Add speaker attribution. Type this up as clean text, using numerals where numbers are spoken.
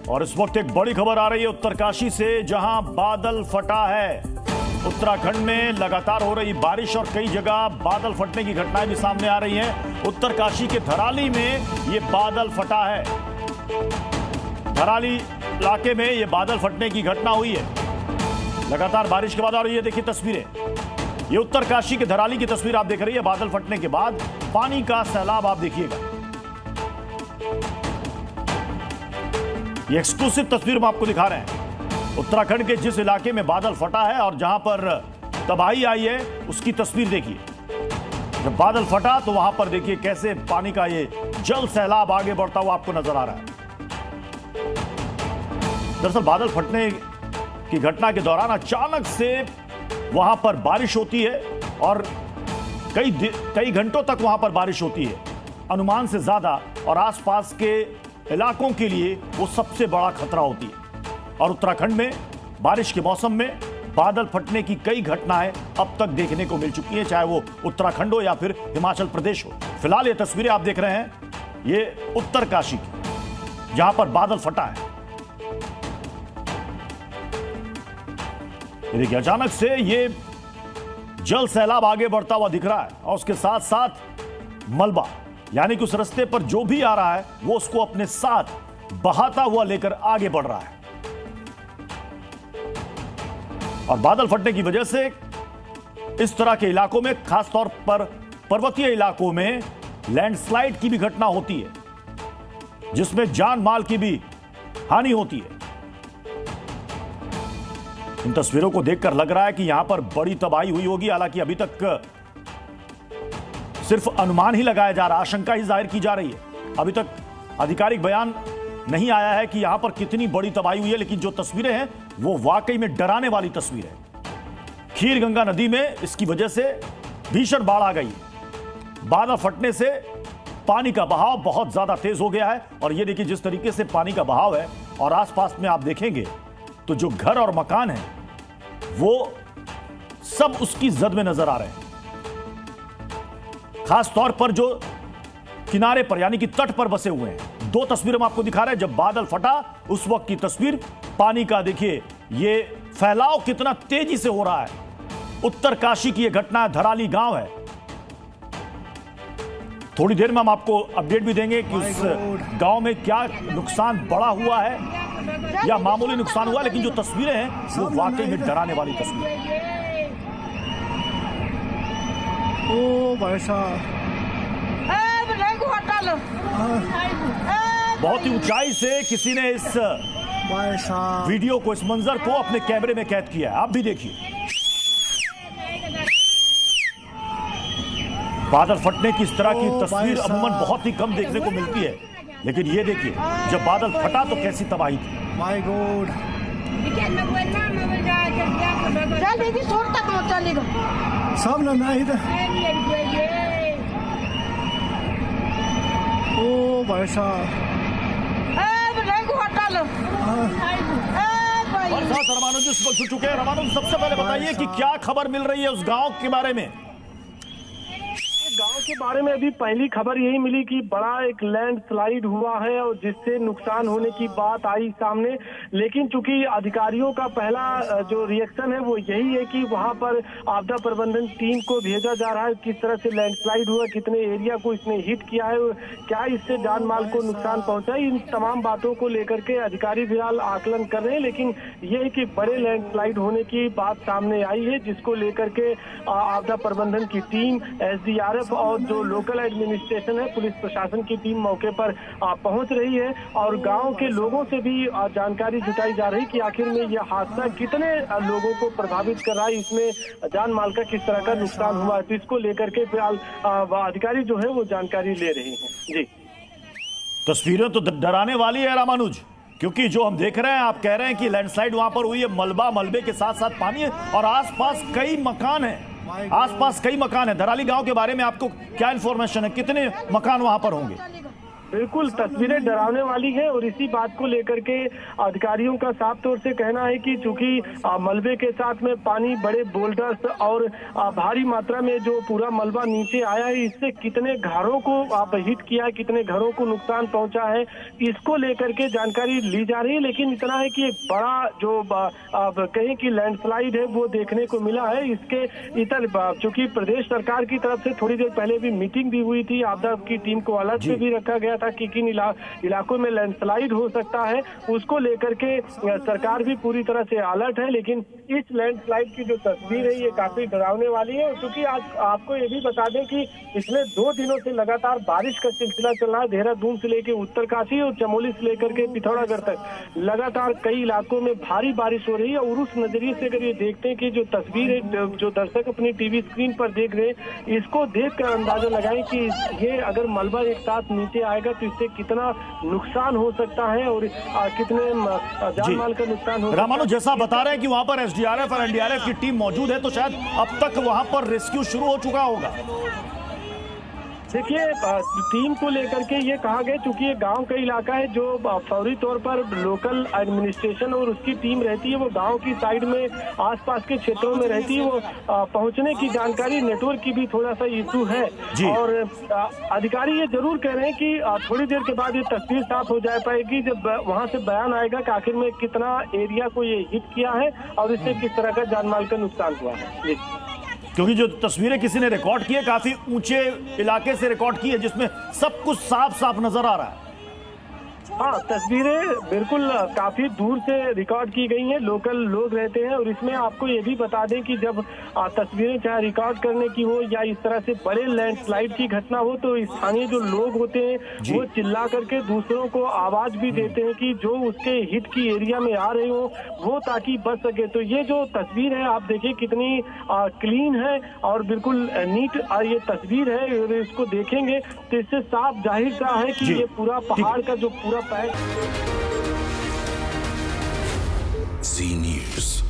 Speaker 1: और इस वक्त एक बड़ी खबर आ रही है उत्तरकाशी से, जहां बादल फटा है। उत्तराखंड में लगातार हो रही बारिश और कई जगह बादल फटने की घटनाएं भी सामने आ रही हैं। उत्तरकाशी के धराली में ये बादल फटा है। धराली इलाके में ये बादल फटने की घटना हुई है लगातार बारिश के बाद। और ये देखिए तस्वीरें, ये उत्तरकाशी के धराली की तस्वीर आप देख रही है। बादल फटने के बाद पानी का सैलाब आप देखिएगा। ये एक्सक्लूसिव तस्वीर हम आपको दिखा रहे हैं। उत्तराखंड के जिस इलाके में बादल फटा है और जहां पर तबाही आई है उसकी तस्वीर देखिए। जब बादल फटा तो वहां पर देखिए कैसे पानी का ये जल सैलाब आगे बढ़ता हुआ आपको नजर आ रहा है। दरअसल बादल फटने की घटना के दौरान अचानक से वहां पर बारिश होती है और कई घंटों तक वहां पर बारिश होती है, अनुमान से ज्यादा, और आसपास के इलाकों के लिए वो सबसे बड़ा खतरा होती है। और उत्तराखंड में बारिश के मौसम में बादल फटने की कई घटनाएं अब तक देखने को मिल चुकी हैं, चाहे वो उत्तराखंड हो या फिर हिमाचल प्रदेश हो। फिलहाल ये तस्वीरें आप देख रहे हैं, ये उत्तरकाशी की, जहां पर बादल फटा है। ये देखिए अचानक से ये जल सैलाब आगे बढ़ता हुआ दिख रहा है और उसके साथ साथ मलबा, यानी कि उस रास्ते पर जो भी आ रहा है वो उसको अपने साथ बहाता हुआ लेकर आगे बढ़ रहा है। और बादल फटने की वजह से इस तरह के इलाकों में, खासतौर पर पर्वतीय इलाकों में, लैंडस्लाइड की भी घटना होती है, जिसमें जान माल की भी हानि होती है। इन तस्वीरों को देखकर लग रहा है कि यहां पर बड़ी तबाही हुई होगी। हालांकि अभी तक सिर्फ अनुमान ही लगाया जा रहा है, आशंका ही जाहिर की जा रही है। अभी तक आधिकारिक बयान नहीं आया है कि यहां पर कितनी बड़ी तबाही हुई है, लेकिन जो तस्वीरें हैं वो वाकई में डराने वाली तस्वीर है। खीर गंगा नदी में इसकी वजह से भीषण बाढ़ आ गई। बादल फटने से पानी का बहाव बहुत ज्यादा तेज हो गया है और ये देखिए जिस तरीके से पानी का बहाव है, और आसपास में आप देखेंगे तो जो घर और मकान है वो सब उसकी जद में नजर आ रहे हैं। खास तौर पर जो किनारे पर, यानी कि तट पर बसे हुए हैं। दो तस्वीर हम आपको दिखा रहे हैं। जब बादल फटा उस वक्त की तस्वीर, पानी का देखिए ये फैलाव कितना तेजी से हो रहा है। उत्तरकाशी की यह घटना है, धराली गांव है। थोड़ी देर में हम आपको अपडेट भी देंगे कि उस गांव में क्या नुकसान बड़ा हुआ है या मामूली नुकसान हुआ, लेकिन जो तस्वीरें हैं वो वाकई में डराने वाली तस्वीर है।
Speaker 2: ओ भाई साहब,
Speaker 1: बहुत ही ऊंचाई से किसी ने इस वीडियो को, इस मंजर को अपने कैमरे में कैद किया है। आप भी देखिए बादल फटने की इस तरह की तस्वीर अमूमन बहुत ही कम देखने को मिलती है, लेकिन ये देखिए जब बादल फटा तो कैसी तबाही थी।
Speaker 2: माय गॉड, सब ना इधर। ओ भाई साहब,
Speaker 1: रामानुज इस वक्त जुड़ चुके हैं। रामानुज, सबसे पहले बताइए कि क्या खबर मिल रही है उस गांव के बारे में?
Speaker 3: गांव के बारे में अभी पहली खबर यही मिली कि बड़ा एक लैंडस्लाइड हुआ है और जिससे नुकसान होने की बात आई सामने। लेकिन चूंकि अधिकारियों का पहला जो रिएक्शन है वो यही है कि वहां पर आपदा प्रबंधन टीम को भेजा जा रहा है। किस तरह से लैंडस्लाइड हुआ, कितने एरिया को इसने हिट किया है, क्या इससे जान माल को नुकसान पहुंचा है, इन तमाम बातों को लेकर के अधिकारी फिलहाल आकलन कर रहे हैं। लेकिन ये है कि बड़े लैंडस्लाइड होने की बात सामने आई है, जिसको लेकर के आपदा प्रबंधन की टीम, SDRF और जो लोकल एडमिनिस्ट्रेशन है, पुलिस प्रशासन की टीम मौके पर पहुंच रही है और गांव के लोगों से भी जानकारी जुटाई जा रही है कि आखिर में यह हादसा कितने लोगों को प्रभावित कर रहा है, इसमें जान माल का किस तरह का नुकसान हुआ है। तो इसको लेकर के फिलहाल अधिकारी जो है वो जानकारी ले रहे हैं। जी,
Speaker 1: तस्वीरें तो डराने वाली है रामानुज, क्योंकि जो हम देख रहे हैं, आप कह रहे हैं कि लैंडस्लाइड वहां पर हुई है, मलबा, मलबे के साथ साथ पानी है और आसपास कई मकान है। धराली गांव के बारे में आपको क्या इंफॉर्मेशन है? कितने मकान वहां पर होंगे?
Speaker 3: बिल्कुल तस्वीरें डरावने वाली है और इसी बात को लेकर के अधिकारियों का साफ तौर से कहना है कि चूंकि मलबे के साथ में पानी, बड़े बोल्डर्स और भारी मात्रा में जो पूरा मलबा नीचे आया है, इससे कितने घरों को हिट किया है, कितने घरों को नुकसान पहुंचा है, इसको लेकर के जानकारी ली जा रही है। लेकिन इतना है कि एक बड़ा जो कहें कि लैंडस्लाइड है वो देखने को मिला है। इसके इधर चूंकि प्रदेश सरकार की तरफ से थोड़ी देर पहले भी मीटिंग भी हुई थी, आपदा की टीम को अलर्ट पे भी रखा गया था कि किन इलाकों में लैंडस्लाइड हो सकता है, उसको लेकर के सरकार भी पूरी तरह से अलर्ट है। लेकिन इस लैंडस्लाइड की जो तस्वीर है ये काफी डरावने वाली है, क्योंकि आज आपको ये भी बता दें कि पिछले 2 दिनों से लगातार बारिश का सिलसिला चल रहा है। देहरादून से लेकर उत्तरकाशी और चमोली से लेकर के पिथौरागढ़ तक लगातार कई इलाकों में भारी बारिश हो रही है। और उस नजरिए से अगर ये देखते हैं कि जो तस्वीर है जो दर्शक अपनी टीवी स्क्रीन पर देख रहे हैं, इसको देखकर अंदाजा लगाएं कि ये अगर मलबा एक साथ नीचे आएगा तो इससे कितना नुकसान हो सकता है और कितने जान माल का नुकसान हो।
Speaker 1: रामानु, जैसा बता रहे हैं कि वहां पर एसडीआरएफ और एनडीआरएफ की टीम मौजूद है, तो शायद अब तक वहां पर रेस्क्यू शुरू हो चुका होगा।
Speaker 3: देखिए, टीम को लेकर के ये कहा गया, चूंकि ये गांव का इलाका है, जो फौरी तौर पर लोकल एडमिनिस्ट्रेशन और उसकी टीम रहती है वो गांव की साइड में आसपास के क्षेत्रों में रहती है। वो पहुंचने की जानकारी, नेटवर्क की भी थोड़ा सा इशू है। और अधिकारी ये जरूर कह रहे हैं कि थोड़ी देर के बाद ये तस्वीर साफ हो जा पाएगी जब वहां से बयान आएगा कि आखिर में कितना एरिया को ये हिट किया है और इससे किस तरह का जानमाल का नुकसान हुआ है।
Speaker 1: क्योंकि जो तस्वीरें किसी ने रिकॉर्ड की है, काफी ऊंचे इलाके से रिकॉर्ड की है, जिसमें सब कुछ साफ साफ नजर आ रहा है।
Speaker 3: हाँ, तस्वीरें बिल्कुल काफी दूर से रिकॉर्ड की गई हैं, लोकल लोग रहते हैं। और इसमें आपको ये भी बता दें कि जब तस्वीरें चाहे रिकॉर्ड करने की हो या इस तरह से बड़े लैंडस्लाइड की घटना हो, तो स्थानीय जो लोग होते हैं वो चिल्ला करके दूसरों को आवाज भी देते हैं कि जो उसके हिट की एरिया में आ रहे हो वो ताकि बच सके। तो ये जो तस्वीर है आप देखिए कितनी क्लीन है और बिल्कुल नीट ये तस्वीर है। और इसको देखेंगे तो इससे साफ जाहिर सा है कि ये पूरा पहाड़ का जो पूरा
Speaker 4: Zee News.